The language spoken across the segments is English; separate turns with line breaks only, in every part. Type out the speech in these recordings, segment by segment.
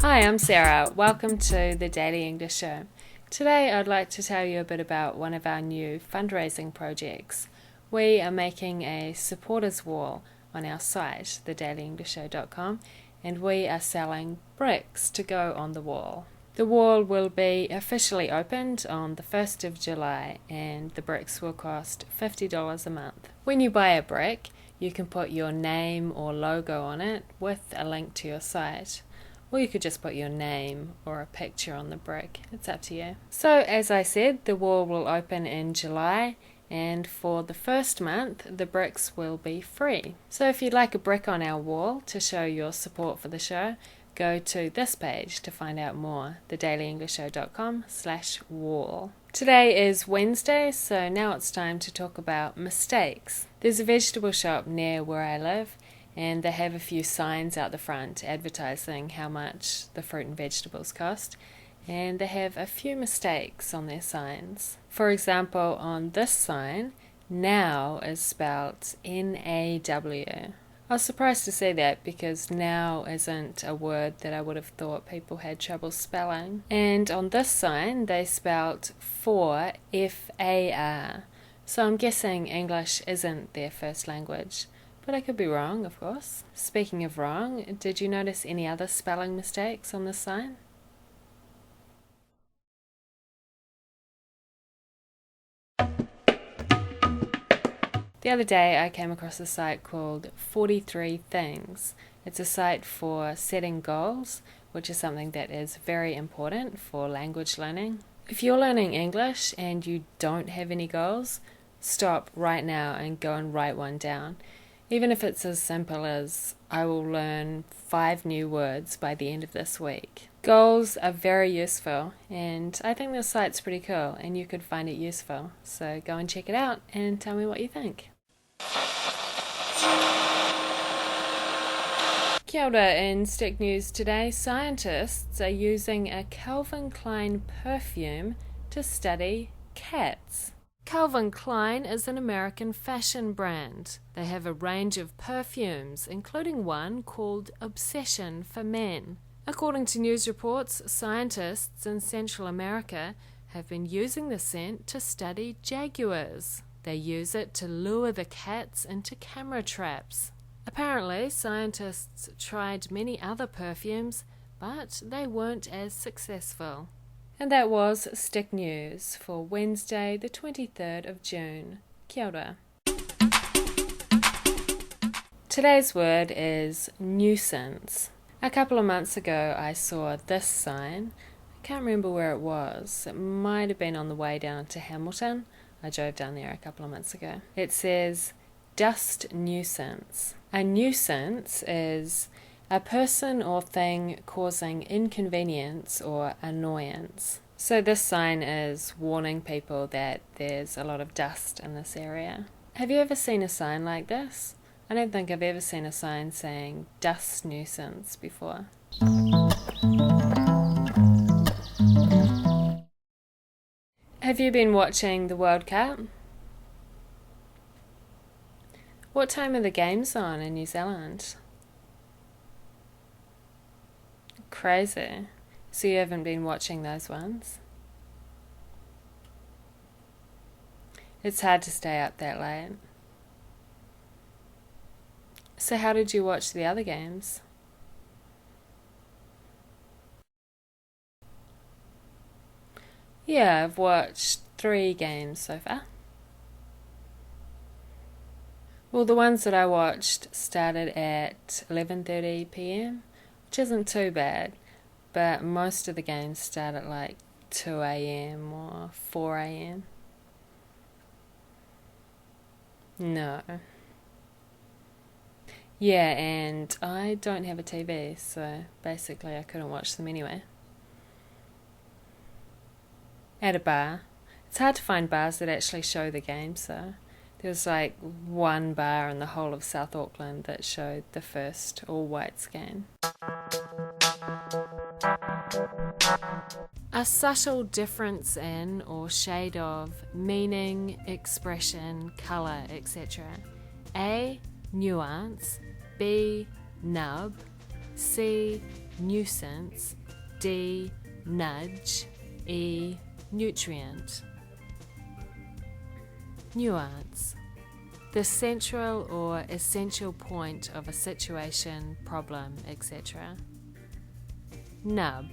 Hi, I'm Sarah. Welcome to the Daily English Show. Today I'd like to tell you a bit about one of our new fundraising projects. We are making a supporters wall on our site, thedailyenglishtshow.com, and we are selling bricks to go on the wall. The wall will be officially opened on the 1st of July and the bricks will cost $50 a month. When you buy a brick, you can put your name or logo on it with a link to your site. Or you could just put your name or a picture on the brick. It's up to you. So as I said, the wall will open in July, and for the first month, the bricks will be free. So if you'd like a brick on our wall to show your support for the show, go to this page to find out more, thedailyenglishtshow.com/wall. Today is Wednesday, so now it's time to talk about mistakes. There's a vegetable shop near where I live, and they have a few signs out the front advertising how much the fruit and vegetables cost, and they have a few mistakes on their signs. For example, on this sign, now is spelled N-A-W. I was surprised to see that because now isn't a word that I would have thought people had trouble spelling. And on this sign, they spelled for, F-A-R. So I'm guessing English isn't their first language. But I could be wrong, of course. Speaking of wrong, did you notice any other spelling mistakes on this sign? The other day I came across a site called 43 Things. It's a site for setting goals, which is something that is very important for language learning. If you're learning English and you don't have any goals, stop right now and go and write one down. Even if it's as simple as, I will learn 5 new words by the end of this week. Goals are very useful, and I think this site's pretty cool, and you could find it useful. So go and check it out, and tell me what you think. Kia ora, in Stick News today, scientists are using a Calvin Klein perfume to study cats. Calvin Klein is an American fashion brand. They have a range of perfumes, including one called Obsession for Men. According to news reports, scientists in Central America have been using the scent to study jaguars. They use it to lure the cats into camera traps. Apparently, scientists tried many other perfumes, but they weren't as successful. And that was Stick News for Wednesday, the 23rd of June. Kia ora. Today's word is nuisance. A couple of months ago I saw this sign. I can't remember where it was. It might have been on the way down to Hamilton. I drove down there a couple of months ago. It says, dust nuisance. A nuisance is a person or thing causing inconvenience or annoyance. So this sign is warning people that there's a lot of dust in this area. Have you ever seen a sign like this? I don't think I've ever seen a sign saying dust nuisance before. Have you been watching the World Cup? What time are the games on in New Zealand? Crazy. So you haven't been watching those ones? It's hard to stay up that late. So how did you watch the other games? Yeah, I've watched 3 games so far. Well, the ones that I watched started at 11:30 p.m, which isn't too bad, but most of the games start at like 2 a.m. or 4 a.m. No. Yeah, and I don't have a TV, so basically I couldn't watch them anyway. At a bar. It's hard to find bars that actually show the games, though. There was like one bar in the whole of South Auckland that showed the first All Whites game. A subtle difference in or shade of meaning, expression, colour, etc. A. Nuance. B. Nub. C. nuisance, D, nudge, E, nutrient. Nuance, the central or essential point of a situation, problem, etc. Nub,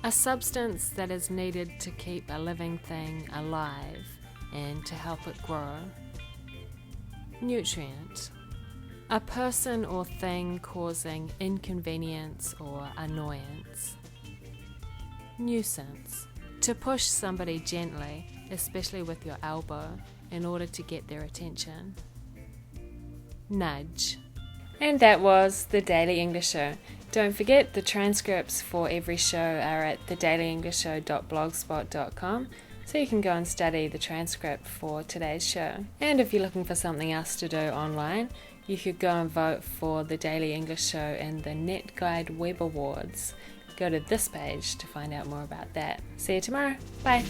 a substance that is needed to keep a living thing alive and to help it grow. Nutrient, a person or thing causing inconvenience or annoyance. Nuisance, to push somebody gently, especially with your elbow, in order to get their attention. Nudge. And that was The Daily English Show. Don't forget the transcripts for every show are at thedailyenglishtshow.blogspot.com, so you can go and study the transcript for today's show. And if you're looking for something else to do online, you could go and vote for The Daily English Show in the Net Guide Web Awards. Go to this page to find out more about that. See you tomorrow. Bye.